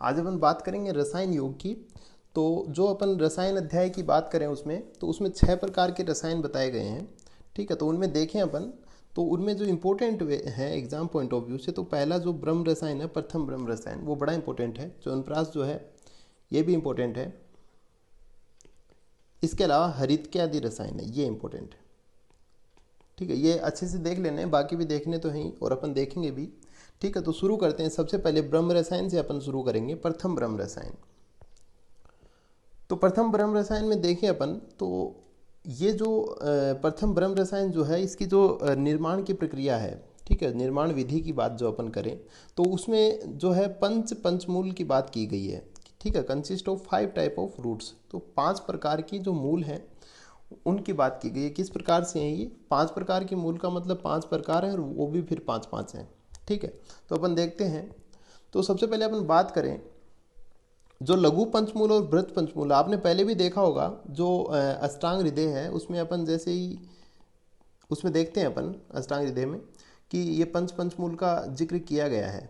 आज अपन बात करेंगे रसायन योग की। तो जो अपन रसायन अध्याय की बात करें उसमें, तो उसमें 6 प्रकार के रसायन बताए गए हैं। ठीक है, तो उनमें देखें अपन, तो उनमें जो इम्पोर्टेंट है एग्जाम पॉइंट ऑफ व्यू से, तो पहला जो ब्रह्म रसायन है, प्रथम ब्रह्म रसायन, वो बड़ा इंपॉर्टेंट है। च्यवनप्राश जो है ये भी इम्पोर्टेंट है। इसके अलावा हरितक्यादि रसायन है, ये इंपॉर्टेंट है। ठीक है, ये अच्छे से देख लेने हैं, बाकी भी देखने तो हैं और अपन देखेंगे भी। ठीक है, तो शुरू करते हैं। सबसे पहले ब्रह्म रसायन से अपन शुरू करेंगे, प्रथम ब्रह्म रसायन। तो प्रथम ब्रह्म रसायन में देखें अपन, तो ये जो प्रथम ब्रह्म रसायन जो है, इसकी जो निर्माण की प्रक्रिया है, ठीक है, निर्माण विधि की बात जो अपन करें, तो उसमें जो है पंचमूल की बात की गई है। ठीक है, consist of 5 type of roots. तो 5 प्रकार की जो मूल हैं उनकी बात की गई है। किस प्रकार से हैं ये 5 प्रकार की मूल, का मतलब 5 प्रकार है और वो भी फिर 5 हैं। ठीक है, तो अपन देखते हैं। तो सबसे पहले अपन बात करें जो लघु पंचमूल और बृहत पंचमूल, आपने पहले भी देखा होगा। जो अष्टांग हृदय है उसमें अपन जैसे ही उसमें देखते हैं अपन अष्टांग हृदय में कि ये पंचमूल का जिक्र किया गया है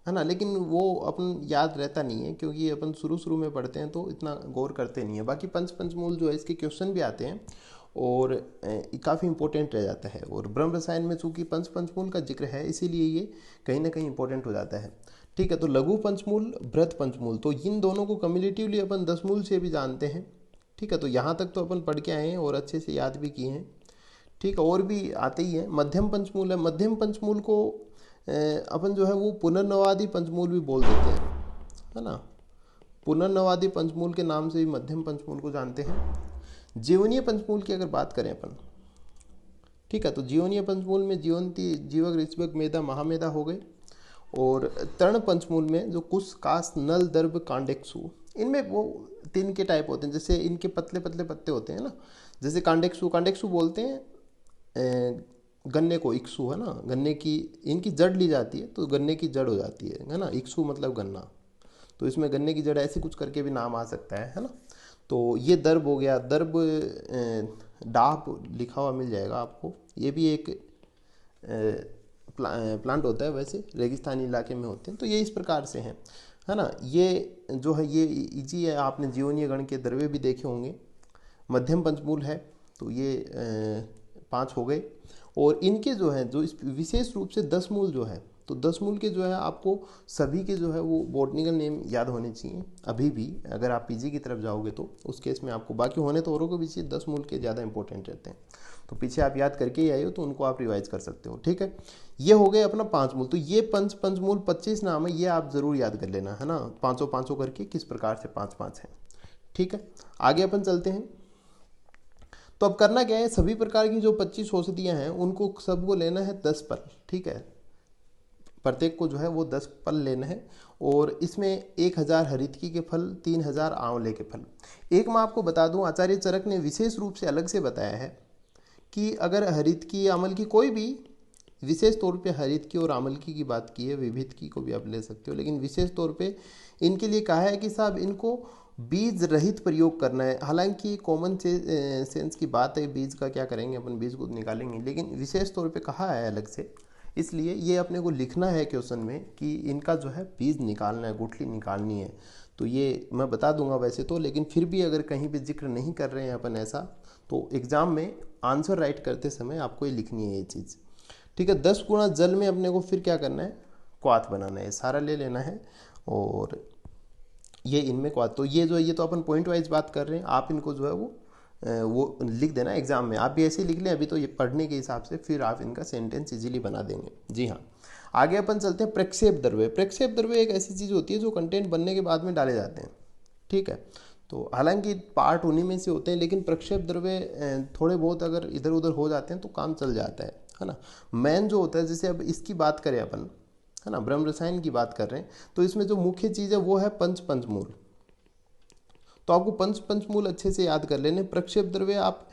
ना। लेकिन वो अपन याद रहता नहीं है, क्योंकि अपन शुरू शुरू में पढ़ते हैं तो इतना गौर करते नहीं है। बाकी पंचमूल जो है इसके क्वेश्चन भी आते हैं और काफ़ी इंपॉर्टेंट रह जाता है। और ब्रह्म रसायन में चूंकि पंचमूल का जिक्र है, इसीलिए ये कहीं ना कहीं इंपॉर्टेंट हो जाता है। ठीक है, तो लघु पंचमूल, बृहत पंचमूल, तो इन दोनों को कम्युलेटिवली अपन 10 मूल से भी जानते हैं। ठीक है, तो यहाँ तक तो अपन पढ़ के आए हैं और अच्छे से याद भी किए हैं। ठीक है, और भी आते ही है। मध्यम पंचमूल है। मध्यम पंचमूल को अपन जो है वो पुनर्नवादी पंचमूल भी बोल देते हैं, है ना। पुनर्नवादी पंचमूल के नाम से भी मध्यम पंचमूल को जानते हैं। जीवनीय पंचमूल की अगर बात करें अपन, ठीक है, तो जीवनीय पंचमूल में जीवंती, जीवक, ऋषभक, मेधा, महामेधा हो गए। और तर्ण पंचमूल में जो कुश, कास, नल, दर्भ, कांडेक्सु, इनमें वो 3 के टाइप होते हैं। जैसे इनके पतले पतले पत्ते होते हैं ना, जैसे कांडेक्सु बोलते हैं गन्ने को, इक्सु है ना, गन्ने की इनकी जड़ ली जाती है तो गन्ने की जड़ हो जाती है ना। इक्सु मतलब गन्ना, तो इसमें गन्ने की जड़ ऐसे कुछ करके भी नाम आ सकता है ना। तो ये दर्भ हो गया। दर्भ डाप लिखा हुआ मिल जाएगा आपको। ये भी एक प्लांट होता है, वैसे रेगिस्तानी इलाके में होते हैं। तो ये इस प्रकार से हैं, है ना। ये जो है ये इजी है। आपने जीवनीय गण के द्रव्य भी देखे होंगे। मध्यम पंचमूल है, तो ये 5 हो गए। और इनके जो है, जो इस विशेष रूप से 10 मूल जो है, तो 10 मूल के जो है आपको सभी के जो है वो बॉटनिकल नेम याद होने चाहिए। अभी भी अगर आप पीजी की तरफ जाओगे तो उस केस में आपको, बाकी होने तो औरों के पीछे 10 मूल के ज़्यादा इंपॉर्टेंट रहते हैं। तो पीछे आप याद करके ही आए हो तो उनको आप रिवाइज कर सकते हो। ठीक है, ये हो गए अपना 5 मूल। तो ये पंचमूल 25 नाम है, ये आप जरूर याद कर लेना, है ना। पाँचों करके किस प्रकार से 5 है। ठीक है, आगे अपन चलते हैं। तो अब करना क्या है, सभी प्रकार की जो 25 औषधियाँ हैं उनको सबको लेना है 10 पल। ठीक है, प्रत्येक को जो है वो 10 पल लेना है। और इसमें 1000 हरितकी के फल, 3000 आंवले के फल। एक मैं आपको बता दूं, आचार्य चरक ने विशेष रूप से अलग से बताया है कि अगर हरितकी, अमल की, कोई भी, विशेष तौर पे हरितकी और आमलकी की बात की है, विभितकी को भी आप ले सकते हो, लेकिन विशेष तौर पे इनके लिए कहा है कि साहब इनको बीज रहित प्रयोग करना है। हालांकि कॉमन सेंस की बात है, बीज का क्या करेंगे अपन, बीज को निकालेंगे, लेकिन विशेष तौर पे कहा है अलग से। इसलिए ये अपने को लिखना है क्वेश्चन में कि इनका जो है बीज निकालना है, गुठली निकालनी है। तो ये मैं बता दूंगा वैसे तो, लेकिन फिर भी अगर कहीं भी जिक्र नहीं कर रहे हैं अपन ऐसा, तो एग्जाम में आंसर राइट करते समय आपको ये लिखनी है ये चीज़। ठीक है, 10 गुना जल में अपने को फिर क्या करना है, क्वाथ बनाना है, सारा ले लेना है। और ये इनमें क्वाथ, तो ये जो, ये तो अपन पॉइंट वाइज बात कर रहे हैं। आप इनको जो है वो लिख देना एग्जाम में। आप भी ऐसे ही लिख लें अभी तो, ये पढ़ने के हिसाब से फिर आप इनका सेंटेंस इजीली बना देंगे। जी हाँ, आगे अपन चलते हैं। प्रक्षेप द्रव्य। प्रक्षेप द्रव्य एक ऐसी चीज़ होती है जो कंटेंट बनने के बाद में डाले जाते हैं। ठीक है, तो हालांकि पार्ट उन्हीं में से होते हैं, लेकिन प्रक्षेप द्रव्य थोड़े बहुत अगर इधर उधर हो जाते हैं तो काम चल जाता है ना। मेन जो होता है, जैसे अब इसकी बात करें अपन, है ना, ब्रह्म रसायन की बात कर रहे हैं, तो इसमें जो मुख्य चीज़ है वो है पंचमूल। तो आपको पंचमूल अच्छे से याद कर लेने। प्रक्षेप द्रव्य आप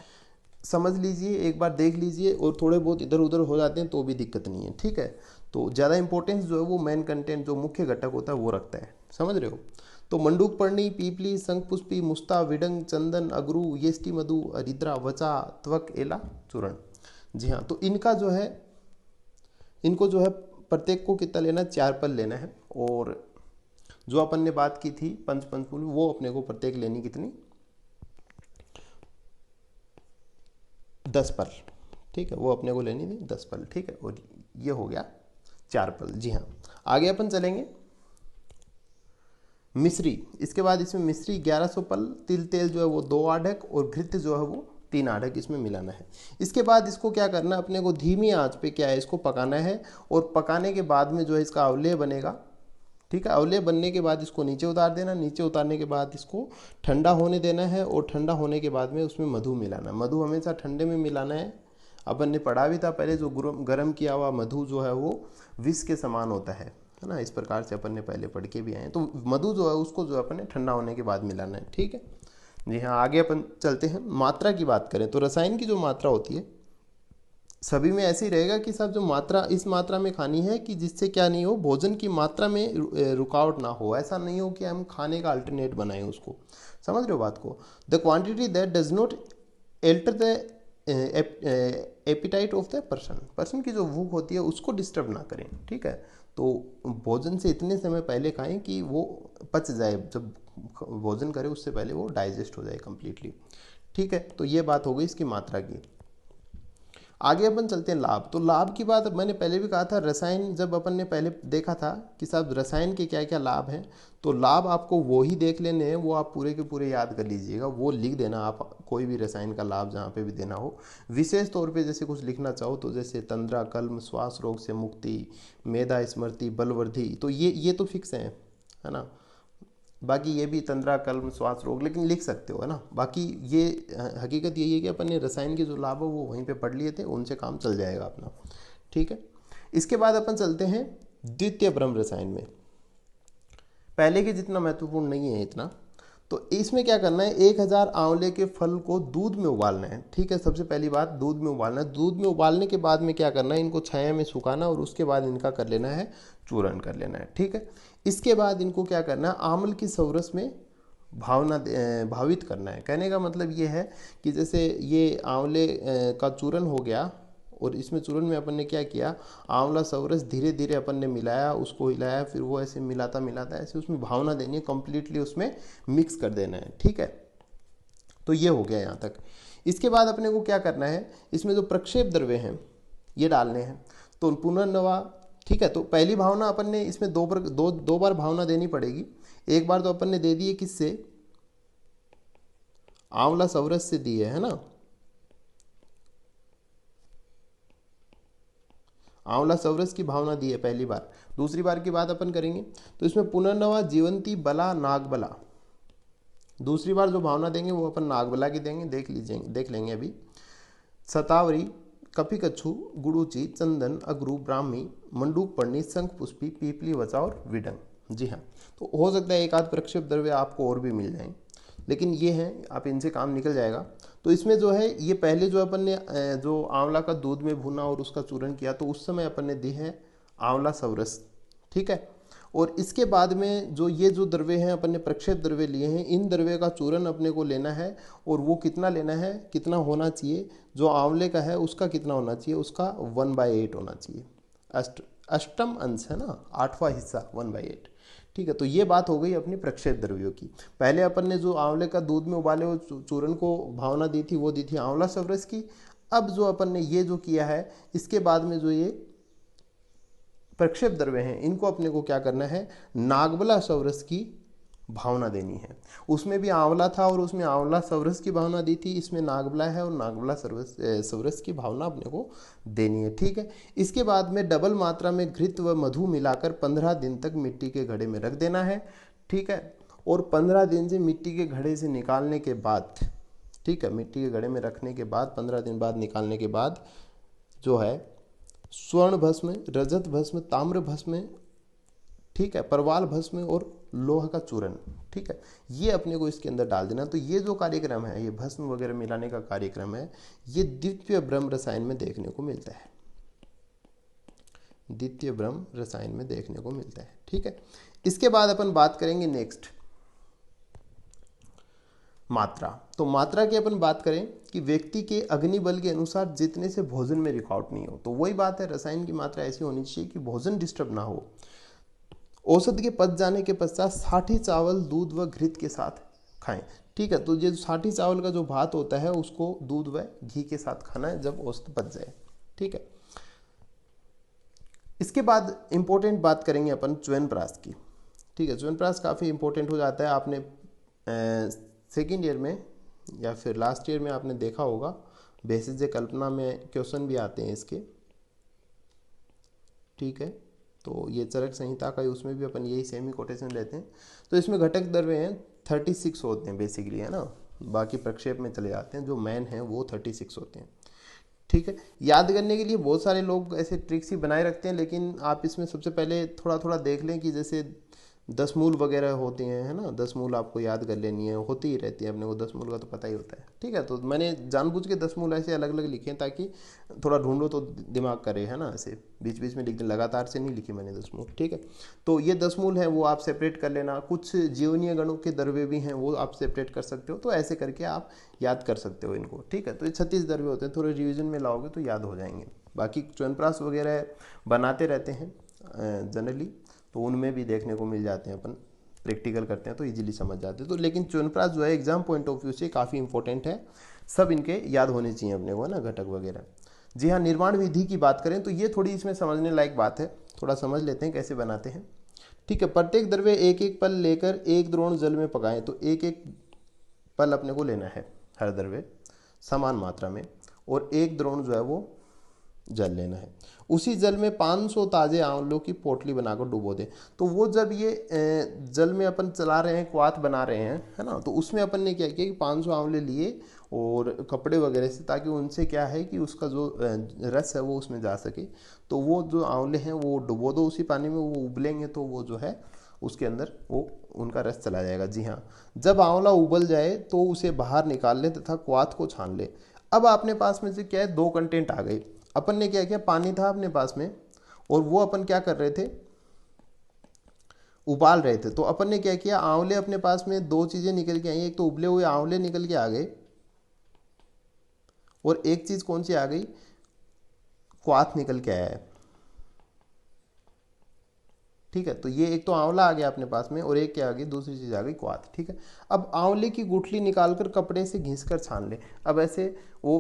समझ लीजिए, एक बार देख लीजिए, और थोड़े बहुत इधर उधर हो जाते हैं तो भी दिक्कत नहीं है। ठीक है, तो ज़्यादा इंपॉर्टेंस जो है वो मेन कंटेंट, जो मुख्य घटक होता है वो रखता है। समझ रहे हो। तो मंडूक पर्णी, पीपली, शंखपुष्पी, मुस्ता, विडंग, चंदन, अगरू, येष्टि मधु, अरिद्रा, वचा, त्वक, एला, चूर्ण। जी हाँ, तो इनका जो है, इनको जो है प्रत्येक को कितना लेना है, 4 पल लेना है। और जो अपन ने बात की थी पंचमूल, वो अपने को प्रत्येक लेनी कितनी, 10 पल, ठीक है, वो अपने को लेनी थी 10 पल, ठीक है। और ये हो गया 4 पल। जी हाँ, आगे अपन चलेंगे मिश्री। इसके बाद इसमें मिश्री 1100 पल, तिल तेल जो है वो 2 आढ़क और घृत जो है वो 3 आढ़क इसमें मिलाना है। इसके बाद इसको क्या करना है, अपने को धीमी आंच पे क्या है इसको पकाना है, और पकाने के बाद में जो है इसका अवलेह बनेगा, ठीक है। अवलेह बनने के बाद इसको नीचे उतार देना, नीचे उतारने के बाद इसको ठंडा होने देना है, और ठंडा होने के बाद में उसमें मधु मिलाना। मधु हमेशा ठंडे में मिलाना है। अपन ने पढ़ा भी था पहले, जो गर्म किया हुआ मधु जो है वो विष के समान होता है ना, इस प्रकार से अपन ने पहले पढ़ के भी आए हैं। तो मधु जो है उसको जो है अपन ने ठंडा होने के बाद मिलाना है, ठीक है। जी हाँ, आगे अपन चलते हैं। मात्रा की बात करें तो रसायन की जो मात्रा होती है सभी में ऐसे ही रहेगा कि सब जो मात्रा इस मात्रा में खानी है कि जिससे क्या नहीं हो, भोजन की मात्रा में रुकावट ना हो। ऐसा नहीं हो कि हम खाने का अल्टरनेट बनाएं उसको, समझ रहे हो बात को। The quantity that does not alter the appetite of the person की जो भूख होती है उसको डिस्टर्ब ना करें, ठीक है। तो भोजन से इतने समय पहले खाएं कि वो पच जाए, जब भोजन करें उससे पहले वो डाइजेस्ट हो जाए कंप्लीटली, ठीक है। तो ये बात हो गई इसकी मात्रा की। आगे अपन चलते हैं लाभ। तो लाभ की बात मैंने पहले भी कहा था, रसायन जब अपन ने पहले देखा था कि साहब रसायन के क्या क्या लाभ हैं, तो लाभ आपको वो ही देख लेने हैं, वो आप पूरे के पूरे याद कर लीजिएगा, वो लिख देना आप, कोई भी रसायन का लाभ जहाँ पे भी देना हो। विशेष तौर पे जैसे कुछ लिखना चाहो तो जैसे तंद्रा, कल्म, श्वास रोग से मुक्ति, मेधा स्मृति, बलवर्धी, तो ये तो फिक्स है ना। बाकी ये भी तंद्रा, कल्म, श्वास रोग, लेकिन लिख सकते हो, है ना। बाकी ये हकीकत यही है कि अपन ने रसायन के जो लाभ है वो वहीं पे पढ़ लिए थे, उनसे काम चल जाएगा अपना, ठीक है। इसके बाद अपन चलते हैं द्वितीय ब्रह्म रसायन में। पहले के जितना महत्वपूर्ण नहीं है इतना। तो इसमें क्या करना है, 1000 आंवले के फल को दूध में उबालना है, ठीक है। सबसे पहली बात दूध में उबालना है। दूध में उबालने के बाद में क्या करना है, इनको छाया में सुखाना, और उसके बाद इनका कर लेना है चूर्ण कर लेना है, ठीक है। इसके बाद इनको क्या करना है, आंवल की सौरस में भावित करना है। कहने का मतलब ये है कि जैसे ये आंवले का चूर्ण हो गया, और इसमें चूर्ण में अपन ने क्या किया, आंवला सौरस धीरे धीरे अपन ने मिलाया, उसको हिलाया, फिर वो ऐसे मिलाता मिलाता ऐसे उसमें भावना देनी है, कंप्लीटली उसमें मिक्स कर देना है, ठीक है। तो ये हो गया यहाँ तक। इसके बाद अपने को क्या करना है, इसमें जो प्रक्षेप द्रव्य हैं ये डालने हैं। तो पुनर्नवा, ठीक है। तो पहली भावना अपन ने इसमें दो बार भावना देनी पड़ेगी। एक बार तो अपन ने दे दी है किससे, आंवला सौरस से दी है ना, आंवला सौरस की भावना दी है पहली बार। दूसरी बार की बात अपन करेंगे तो इसमें पुनर्नवा, जीवंती, बला, नागबला, दूसरी बार जो भावना देंगे वो अपन नागबला की देंगे, देख लेंगे अभी। सतावरी, कपिकच्छु, गुड़ूची, चंदन, अगरू, ब्राह्मी, मंडूक पर्णी, शंख पुष्पी, पीपली, वचा और विडंग। जी हाँ, तो हो सकता है एक आध प्रक्षेप द्रव्य आपको और भी मिल जाएं, लेकिन ये हैं, आप इनसे काम निकल जाएगा। तो इसमें जो है ये पहले जो अपन ने जो आंवला का दूध में भुना और उसका चूर्ण किया, तो उस समय अपन ने दी है आंवला सौरस, ठीक है। और इसके बाद में जो ये जो द्रव्य हैं अपन ने प्रक्षेप द्रव्य लिए हैं, इन द्रव्य का चूर्ण अपने को लेना है, और वो कितना लेना है, कितना होना चाहिए, जो आंवले का है उसका कितना होना चाहिए, उसका 1/8 होना चाहिए। अष्टम अंश है ना, 8वां हिस्सा 1/8, ठीक है। तो ये बात हो गई अपनी प्रक्षेप द्रव्यों की। पहले अपन ने जो आंवले का दूध में उबाले हुए चूर्ण को भावना दी थी वो दी थी आंवला सौरस की। अब जो अपन ने ये जो किया है, इसके बाद में जो ये प्रक्षेप द्रव्य हैं इनको अपने को क्या करना है, नागबला सौरस की भावना देनी है। उसमें भी आंवला था और उसमें आंवला सौरस की भावना दी थी, इसमें नागबला है और नागबला सौरस की भावना अपने को देनी है, ठीक है। इसके बाद में डबल मात्रा में घृत व मधु मिलाकर 15 दिन तक मिट्टी के घड़े में रख देना है, ठीक है। और 15 दिन से मिट्टी के घड़े से निकालने के बाद, ठीक है, मिट्टी के घड़े में रखने के बाद 15 दिन बाद निकालने के बाद जो है स्वर्ण भस्म, रजत भस्म, ताम्र भस्म, ठीक है, परवाल भस्म और लोह का चूर्ण, ठीक है, ये अपने को इसके अंदर डाल देना। तो ये जो कार्यक्रम है, ये भस्म वगैरह मिलाने का कार्यक्रम है, ये द्वितीय ब्रह्म रसायन में देखने को मिलता है, द्वितीय ब्रह्म रसायन में देखने को मिलता है, ठीक है। इसके बाद अपन बात करेंगे नेक्स्ट मात्रा। तो मात्रा की अपन बात करें कि व्यक्ति के अग्निबल के अनुसार जितने से भोजन में रुकावट नहीं हो। तो वही बात है, रसायन की मात्रा ऐसी होनी चाहिए कि भोजन डिस्टर्ब ना हो, औसत के पच जाने के पश्चात साठी चावल दूध व घृत के साथ खाएं। ठीक है, तो ये साठी चावल का जो भात होता है उसको दूध व घी के साथ खाना है जब औसत पच जाए। ठीक है, इसके बाद इंपॉर्टेंट बात करेंगे अपन च्यवनप्राश की। ठीक है, च्यवनप्राश काफ़ी इंपॉर्टेंट हो जाता है। आपने सेकेंड ईयर में या फिर लास्ट ईयर में आपने देखा होगा, बेसिस कल्पना में क्वेश्चन भी आते हैं इसके। ठीक है, तो ये चरक संहिता का उसमें भी अपन यही सेमी कोटेशन लेते हैं। तो इसमें घटक द्रव्य हैं 36 होते हैं बेसिकली, है ना, बाकी प्रक्षेप में चले जाते हैं, जो मैन हैं वो 36 होते हैं। ठीक है, याद करने के लिए बहुत सारे लोग ऐसे ट्रिक्स ही बनाए रखते हैं, लेकिन आप इसमें सबसे पहले थोड़ा थोड़ा देख लें कि जैसे 10 मूल वगैरह होते हैं, है ना, 10 मूल आपको याद कर लेनी है, होती ही रहती है, अपने को 10 मूल का तो पता ही होता है। ठीक है, तो मैंने जानबूझ के 10 मूल ऐसे अलग अलग लिखे ताकि थोड़ा ढूंढो तो दिमाग करे, है ना, ऐसे बीच बीच में लिख दें, लगातार से नहीं लिखी मैंने 10 मूल। ठीक है, तो ये 10 मूल हैं वो आप सेपरेट कर लेना। कुछ जीवनीय गणों के द्रव्य भी हैं वो आप सेपरेट कर सकते हो, तो ऐसे करके आप याद कर सकते हो इनको। ठीक है, तो ये 36 द्रव्य होते हैं, थोड़े रिविजन में लाओगे तो याद हो जाएंगे। बाकी च्यवनप्राश वगैरह बनाते रहते हैं जनरली, तो उनमें भी देखने को मिल जाते हैं, अपन प्रैक्टिकल करते हैं तो इजीली समझ जाते हैं। तो लेकिन च्यवनप्राश जो है एग्जाम पॉइंट ऑफ व्यू से काफ़ी इंपॉर्टेंट है, सब इनके याद होने चाहिए अपने को, है ना, घटक वगैरह। जी हाँ, निर्माण विधि की बात करें तो ये थोड़ी इसमें समझने लायक बात है, थोड़ा समझ लेते हैं कैसे बनाते हैं। ठीक है, प्रत्येक द्रव्य एक एक पल लेकर एक द्रोण जल में पकाएं। तो एक एक पल अपने को लेना है हर द्रव्य समान मात्रा में, और एक द्रोण जो है वो जल लेना है। उसी जल में 500 ताजे आंवलों की पोटली बनाकर डुबो दें। तो वो जब ये जल में अपन चला रहे हैं, क्वाथ बना रहे हैं, है ना, तो उसमें अपन ने क्या किया कि 500 आंवले लिए और कपड़े वगैरह से, ताकि उनसे क्या है कि उसका जो रस है वो उसमें जा सके। तो वो जो आंवले हैं वो डुबो दो उसी पानी में, वो उबलेंगे तो वो जो है उसके अंदर वो उनका रस चला जाएगा। जी हाँ, जब आंवला उबल जाए तो उसे बाहर निकाल लें तथा क्वाथ को छान ले। अब अपने पास में से क्या है, दो कंटेंट आ गए। अपन ने क्या किया, पानी था अपने पास में और वो अपन क्या कर रहे थे, उबाल रहे थे। तो अपन ने क्या किया, आंवले अपने पास में दो चीजें निकल के आई, एक तो उबले हुए आंवले निकल के आ गए और एक चीज कौन सी आ गई, क्वाथ निकल के आया है। ठीक है, तो ये एक तो आंवला आ गया अपने पास में और एक क्या आ गई, दूसरी चीज आ गई क्वाथ। ठीक है, अब आंवले की गुठली निकालकर कपड़े से घिसकर छान ले। अब ऐसे वो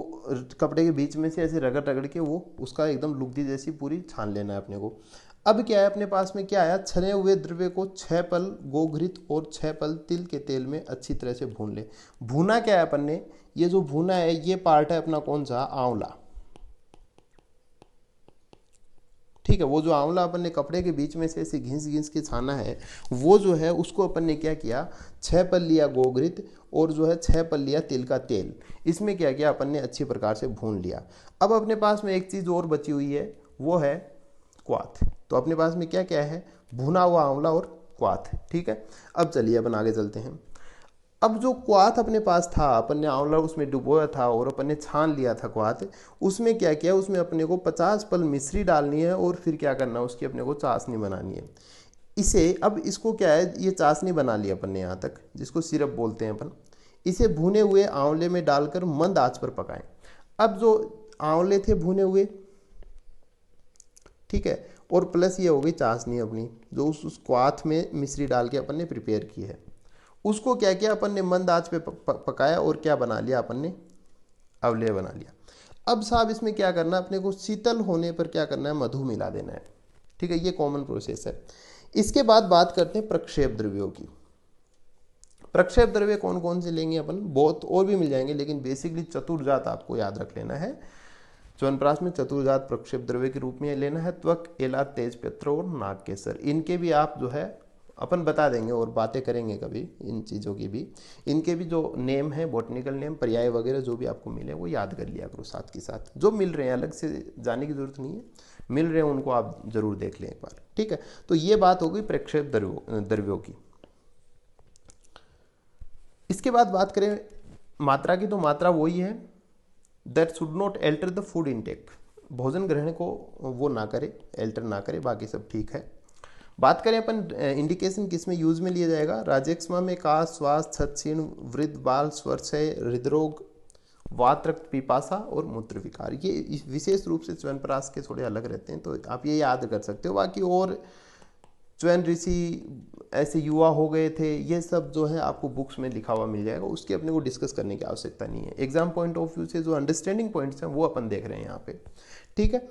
कपड़े के बीच में से ऐसे रगड़ रगड़ के वो उसका एकदम लुगदी जैसी पूरी छान लेना है अपने को। अब क्या है, अपने पास में क्या आया, छने हुए द्रव्य को 6 पल गोघृत और 6 पल तिल के तेल में अच्छी तरह से भून ले। भूना क्या है अपन ने, ये जो भूना है ये पार्ट है अपना कौन सा, आंवला। ठीक है, वो जो आंवला अपन ने कपड़े के बीच में से ऐसे घिस घिस के छाना है, वो जो है उसको अपन ने क्या किया, 6 पल लिया गोघृत और जो है 6 पल लिया तिल का तेल। इसमें क्या किया, अपन ने अच्छी प्रकार से भून लिया। अब अपने पास में एक चीज और बची हुई है, वो है क्वाथ। तो अपने पास में क्या क्या है, भुना हुआ आंवला और क्वाथ। ठीक है, अब चलिए अपन आगे चलते हैं। अब जो क्वाथ अपने पास था, अपन ने आंवला उसमें डुबोया था और अपन ने छान लिया था क्वाथ, उसमें क्या किया, उसमें अपने को 50 पल मिश्री डालनी है और फिर क्या करना है, उसकी अपने को चाशनी बनानी है। इसे अब इसको क्या है, ये चाशनी बना ली अपन ने यहाँ तक, जिसको सिरप बोलते हैं अपन। इसे भुने हुए आंवले में डालकर मंद आंच पर पकाएं। अब जो आंवले थे भुने हुए, ठीक है, और प्लस ये हो गई चाशनी अपनी, जो उस क्वाथ में मिश्री डाल के अपन ने प्रिपेयर की है, उसको क्या किया अपन ने, मंद आंच पे पकाया और क्या बना लिया अपन ने, अवलेय बना लिया। अब साहब इसमें क्या करना है, अपने को शीतल होने पर क्या करना है, मधु मिला देना है। ठीक है, ये कॉमन प्रोसेस है। इसके बाद बात करते हैं प्रक्षेप द्रव्यों की। प्रक्षेप द्रव्य कौन कौन से लेंगे अपन, बहुत और भी मिल जाएंगे, लेकिन बेसिकली चतुर्जात आपको याद रख लेना है। च्यवनप्राश में चतुर्जात प्रक्षेप द्रव्य के रूप में लेना है, त्वक, एला, तेजपत्र और नागकेसर। इनके भी आप जो है अपन बता देंगे और बातें करेंगे कभी इन चीज़ों की भी। इनके भी जो नेम है, बॉटनिकल नेम, पर्याय वगैरह जो भी आपको मिले वो याद कर लिया करो साथ के साथ। जो मिल रहे हैं अलग से जाने की जरूरत नहीं है, मिल रहे हैं उनको आप जरूर देख लें एक बार। ठीक है, तो ये बात हो गई प्रक्षेप द्रव्यों की। इसके बाद बात करें मात्रा की, तो मात्रा वही है, that should not alter the food intake. भोजन ग्रहण को वो ना करे, एल्टर ना करे, बाकी सब ठीक है। बात करें अपन इंडिकेशन किस में यूज में लिया जाएगा, राजेक्ष्मा में काश, श्वास, छत्छीण, वृद्ध बाल, स्वरक्षय, हृदरोग, वात, रक्त पिपासा और मूत्र विकार। ये विशेष रूप से च्यवनप्राश के थोड़े अलग रहते हैं, तो आप ये याद कर सकते हो। बाकी और च्वेन ऋषि ऐसे युवा हो गए थे, ये सब जो है आपको बुक्स में लिखा हुआ मिल जाएगा, उसकी अपने को डिस्कस करने की आवश्यकता नहीं है। एग्जाम पॉइंट ऑफ व्यू से जो अंडरस्टैंडिंग पॉइंट्स हैं वो अपन देख रहे हैं यहाँ पे, ठीक है।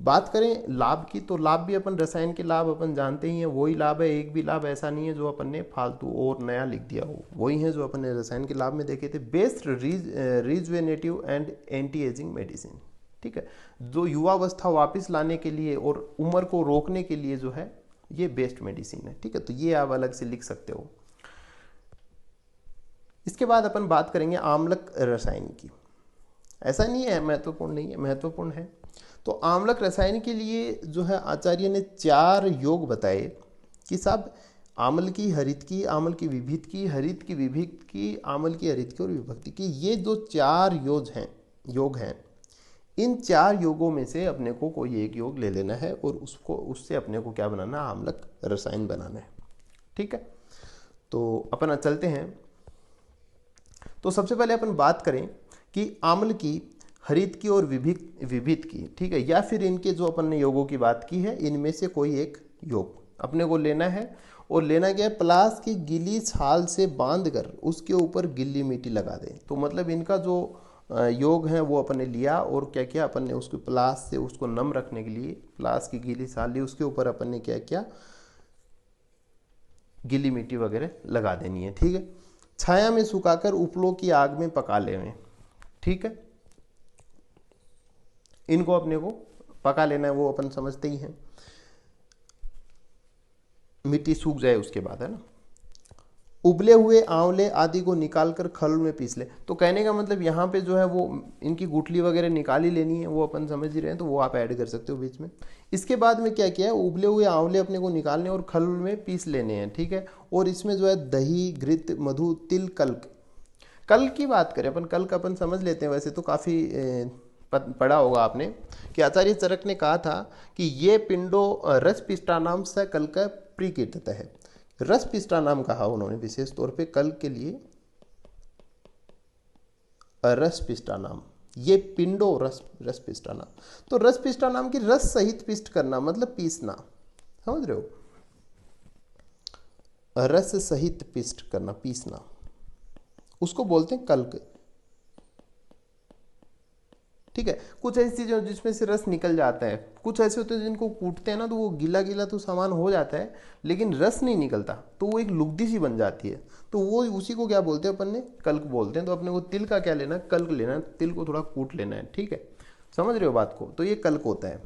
बात करें लाभ की, तो लाभ भी अपन रसायन के लाभ अपन जानते ही हैं, वही लाभ है, एक भी लाभ ऐसा नहीं है जो अपन ने फालतू और नया लिख दिया हो, वही है जो अपन ने रसायन के लाभ में देखे थे। Best rejuvenative and anti ageing medicine, ठीक है, जो युवावस्था वापस लाने के लिए और उम्र को रोकने के लिए जो है ये बेस्ट मेडिसिन है, ठीक है। तो ये आप अलग से लिख सकते हो। इसके बाद अपन बात करेंगे आम्लक रसायन की। ऐसा नहीं है महत्वपूर्ण नहीं है, महत्वपूर्ण है। तो आम्लक रसायन के लिए जो है आचार्य ने 4 योग बताए कि साहब आम्ल की, हरित की, आम्ल की विभित की, हरित की विभिक्त की, आम्ल की हरित की और विभक्ति की, ये जो 4 योग हैं, इन 4 योगों में से अपने को कोई एक योग ले लेना है और उससे अपने को क्या बनाना है, आम्लक रसायन बनाना है, ठीक है। तो अपन चलते हैं। तो सबसे पहले अपन बात करें कि आम्ल की, हरित की और विभित की, ठीक है, या फिर इनके जो अपन ने योगों की बात की है, इनमें से कोई एक योग अपने को लेना है। और लेना क्या है, प्लास की गीली छाल से बांधकर उसके ऊपर गिल्ली मिट्टी लगा दें। तो मतलब इनका जो योग है वो अपन ने लिया और क्या किया, अपन ने उसको प्लास से उसको नम रखने के लिए प्लास की गीली छाल ली, उसके ऊपर अपन ने क्या किया, गीली मिट्टी वगैरह लगा देनी है, ठीक है। छाया में सुखाकर उपलों की आग में पका लें, ठीक है। इनको अपने को पका लेना है, वो अपन समझते ही हैं, मिट्टी सूख जाए उसके बाद, है ना। उबले हुए आंवले आदि को निकालकर खल में पीस ले। तो कहने का मतलब यहाँ पे जो है वो इनकी गुठली वगैरह निकाल ही लेनी है, वो अपन समझ ही रहे हैं, तो वो आप ऐड कर सकते हो बीच में। इसके बाद में क्या किया है, उबले हुए आंवले अपने को निकालने और खल में पीस लेने हैं, ठीक है। और इसमें जो है दही, घृत, मधु, तिल, कल्क, कल की बात करें अपन, कल का अपन समझ लेते हैं, वैसे तो काफ़ी पढ़ा होगा आपने कि आचार्य चरक ने कहा था कि ये पिंडो रस पिष्टा नाम से कल का प्रीकीर्तत है। रस पिष्टा नाम कहा उन्होंने विशेष तौर पे कल के लिए, रस पिष्टा नाम, ये पिंडो रस पिष्टा नाम। तो रस पिष्टा नाम की रस सहित पिष्ट करना मतलब पीसना, समझ रहे हो, रस सहित पिष्ट करना, पीसना, उसको बोलते हैं कल्क, ठीक है। कुछ ऐसी चीजें जिसमें से रस निकल जाता है, कुछ ऐसे होते हैं जिनको कूटते हैं ना तो वो गीला गीला तो सामान हो जाता है लेकिन रस नहीं निकलता, तो वो एक लुगदी सी बन जाती है, तो वो उसी को क्या बोलते हैं अपन ने, कल्क बोलते हैं। तो अपने को तिल का क्या लेना है, कल्क लेना है, तिल को थोड़ा कूट लेना है, ठीक है, समझ रहे हो बात को। तो ये कल्क होता है,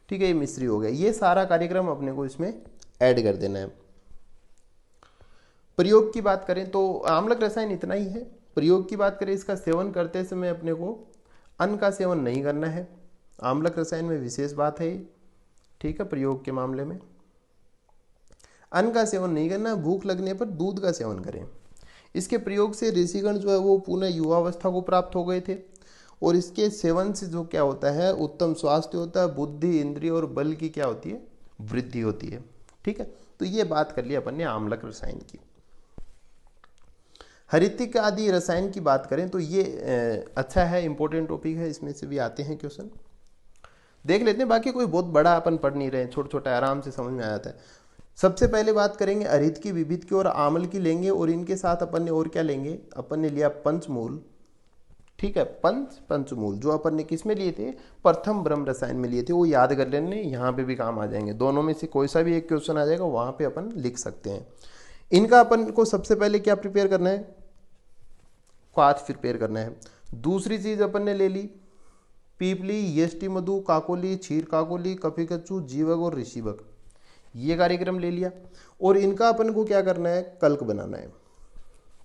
ठीक है, ये मिश्री हो गया। ये सारा कार्यक्रम अपने को इसमें ऐड कर देना है। प्रयोग की बात करें तो आम्लक रसायन इतना ही है। प्रयोग की बात करें, इसका सेवन करते समय अपने को अन्न का सेवन नहीं करना है, आम्लक रसायन में विशेष बात है, ठीक है। प्रयोग के मामले में अन्न का सेवन नहीं करना, भूख लगने पर दूध का सेवन करें। इसके प्रयोग से ऋषिगण जो है वो पुनः युवावस्था को प्राप्त हो गए थे और इसके सेवन से जो क्या होता है, उत्तम स्वास्थ्य होता है, बुद्धि, इंद्रिय और बल की क्या होती है, वृद्धि होती है, ठीक है। तो ये बात कर ली अपन ने आम्लक रसायन की। हरितिक आदि रसायन की बात करें तो ये अच्छा है, इंपॉर्टेंट टॉपिक है, इसमें से भी आते हैं क्वेश्चन, देख लेते हैं। बाकी कोई बहुत बड़ा अपन पढ़ नहीं रहे हैं, छोटा छोटा आराम से समझ में आ जाता है। सबसे पहले बात करेंगे हरित की, विभित की और आम्ल की लेंगे, और इनके साथ अपन ने और क्या लेंगे, अपन ने लिया पंचमूल, ठीक है। पंचमूल जो अपन ने किस में लिए थे, प्रथम ब्रह्म रसायन में लिए थे, वो याद कर लेने, यहाँ पे भी काम आ जाएंगे। दोनों में से कोई सा भी एक क्वेश्चन आ जाएगा, वहाँ पे अपन लिख सकते हैं। इनका अपन को सबसे पहले क्या प्रिपेयर करना है, क्वाथ प्रिपेयर करना है। दूसरी चीज अपन ने ले ली पीपली, यष्टि मधु, काकोली, क्षीर काकोली, कफिकच्चू, जीवक और ऋषिवक, ये कार्यक्रम ले लिया। और इनका अपन को क्या करना है, कल्क बनाना है,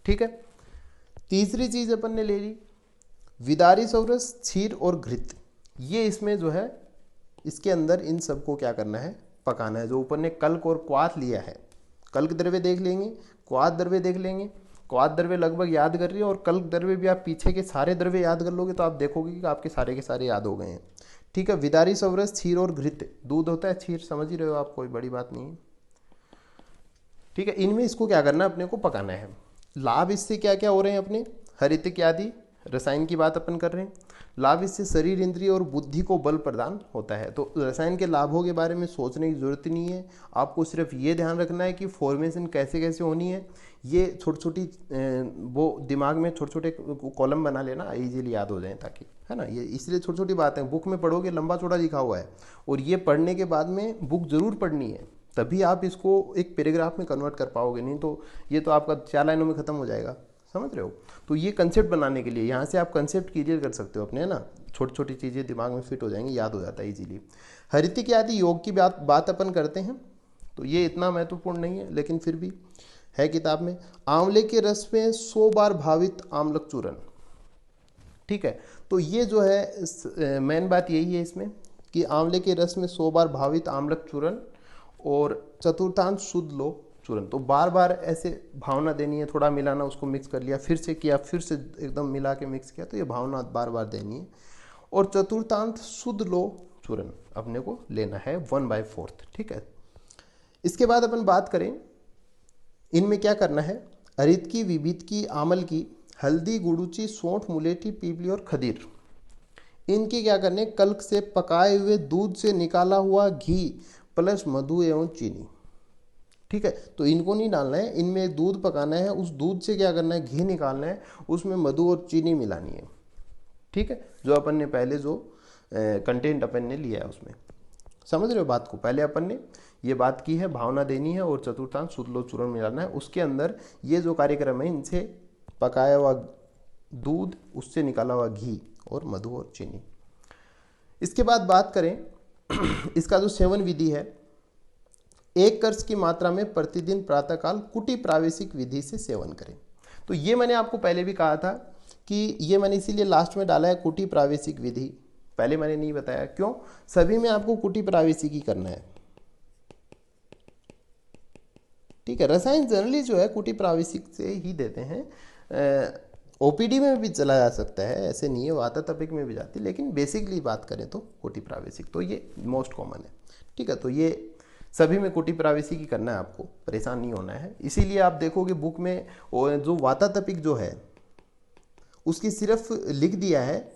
ठीक है। तीसरी चीज अपन ने ले ली विदारी सौरस, क्षीर और घृत, ये इसमें जो है इसके अंदर इन सबको क्या करना है, पकाना है। जो ऊपर ने कल्क और क्वाथ लिया है, कल्क द्रव्य देख लेंगे, क्वाथ द्रव्य देख लेंगे। क्वाथ द्रव्य लगभग याद कर रही है और कल्क द्रव्य भी आप पीछे के सारे द्रव्य याद कर लोगे तो आप देखोगे कि आपके सारे के सारे याद हो गए हैं, ठीक है। विदारी सौरस, क्षीर और घृत, दूध होता है, क्षीर समझ ही रहे हो आप, कोई बड़ी बात नहीं है, ठीक है। इनमें इसको क्या करना है, अपने को पकाना है। लाभ इससे क्या क्या हो रहे हैं अपने, हरितिक आदि रसायन की बात अपन कर रहे हैं। लाभ इससे शरीर, इंद्रिय और बुद्धि को बल प्रदान होता है। तो रसायन के लाभों के बारे में सोचने की जरूरत नहीं है, आपको सिर्फ ये ध्यान रखना है कि फॉर्मेशन कैसे कैसे होनी है। ये छोटी छोटी वो दिमाग में छोटे छोटे कॉलम बना लेना, इजीली याद हो जाए ताकि, है ना। ये इसलिए छोटी छोटी बातें बुक में पढ़ोगे, लंबा चौड़ा लिखा हुआ है, और ये पढ़ने के बाद में बुक जरूर पढ़नी है, तभी आप इसको एक पैराग्राफ में कन्वर्ट कर पाओगे, नहीं तो ये तो आपका 4 लाइनों में खत्म हो जाएगा, समझ रहे हो। तो ये कंसेप्ट बनाने के लिए यहाँ से आप कंसेप्ट क्लियर कर सकते हो अपने, है ना। छोटी छोटी चीज़ें दिमाग में फिट हो जाएंगी, याद हो जाता है इजीली। हरितिक आदि योग की बात अपन करते हैं, तो ये इतना महत्वपूर्ण नहीं है, लेकिन फिर भी है किताब में। आंवले के रस में 100 बार भावित आम्लक चूर्ण, ठीक है। तो ये जो है मेन बात यही है इसमें कि आंवले के रस में 100 बार भावित आम्लक चूर्ण और चतुर्थांश शुद्ध लो चूर्ण। तो बार बार ऐसे भावना देनी है, थोड़ा मिलाना, उसको मिक्स कर लिया, फिर से किया, फिर से एकदम मिला के मिक्स किया, तो ये भावना बार बार देनी है। और चतुर्थांश शुद्ध लो चूर्ण अपने को लेना है 1/4, ठीक है। इसके बाद अपन बात करें इनमें क्या करना है। अरित की, विभित की, आमल की, हल्दी, गुड़ूची, सौंठ, मुलेठी, पीपली और खदीर, इनके क्या करने, कल्क से पकाए हुए दूध से निकाला हुआ घी प्लस मधु एवं चीनी, ठीक है। तो इनको नहीं डालना है, इनमें दूध पकाना है, उस दूध से क्या करना है, घी निकालना है, उसमें मधु और चीनी मिलानी है, ठीक है। जो अपन ने पहले जो कंटेंट अपन ने लिया है उसमें, समझ रहे हो बात को। पहले अपन ने ये बात की है, भावना देनी है और चतुर्थांश शुद्ध लो चूर्ण मिलाना है। उसके अंदर ये जो कार्यक्रम है, इनसे पकाया हुआ दूध, उससे निकाला हुआ घी और मधु और चीनी। इसके बाद बात करें इसका जो सेवन विधि है, 1 कर्स की मात्रा में प्रतिदिन प्रातःकाल कुटी प्रावेशिक विधि से सेवन करें। तो ये मैंने आपको पहले भी कहा था कि ये मैंने इसीलिए लास्ट में डाला है कुटी प्रावेशिक विधि, पहले मैंने नहीं बताया क्यों। सभी में आपको कुटी प्रावेशिक ही करना है, ठीक है। रसायन जनरली जो है कुटी प्रावेशिक से ही देते हैं। ओपीडी में भी चला जा सकता है, ऐसे नहीं है, वातातपिक में भी जाती है, लेकिन बेसिकली बात करें तो कुटी प्रावेशिक, तो ये मोस्ट कॉमन है, ठीक है। तो ये सभी में कुटी प्रावेशिक ही करना है, आपको परेशान नहीं होना है। इसीलिए आप देखोगे बुक में जो वातातपिक जो है उसकी सिर्फ लिख दिया है,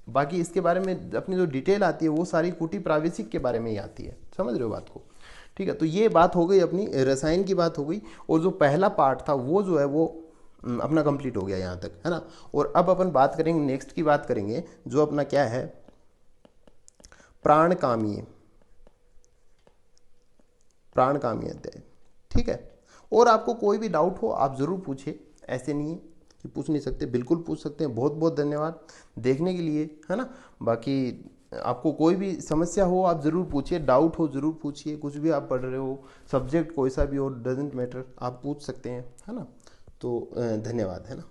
बाकी इसके बारे में अपनी जो डिटेल आती है वो सारी कुटी प्रावेशिक के बारे में ही आती है, समझ रहे हो बात को, ठीक है। तो ये बात हो गई, अपनी रसायन की बात हो गई, और जो पहला पार्ट था वो जो है वो अपना कंप्लीट हो गया यहाँ तक, है ना। और अब अपन बात करेंगे, नेक्स्ट की बात करेंगे जो अपना क्या है, प्राणकामीय अध्याय, ठीक है। और आपको कोई भी डाउट हो आप जरूर पूछिए, ऐसे नहीं है कि पूछ नहीं सकते, बिल्कुल पूछ सकते हैं। बहुत बहुत धन्यवाद देखने के लिए, है ना। बाकी आपको कोई भी समस्या हो आप ज़रूर पूछिए, डाउट हो ज़रूर पूछिए, कुछ भी आप पढ़ रहे हो, सब्जेक्ट कोई सा भी हो, डजेंट मैटर, आप पूछ सकते हैं, है ना। तो धन्यवाद, है ना।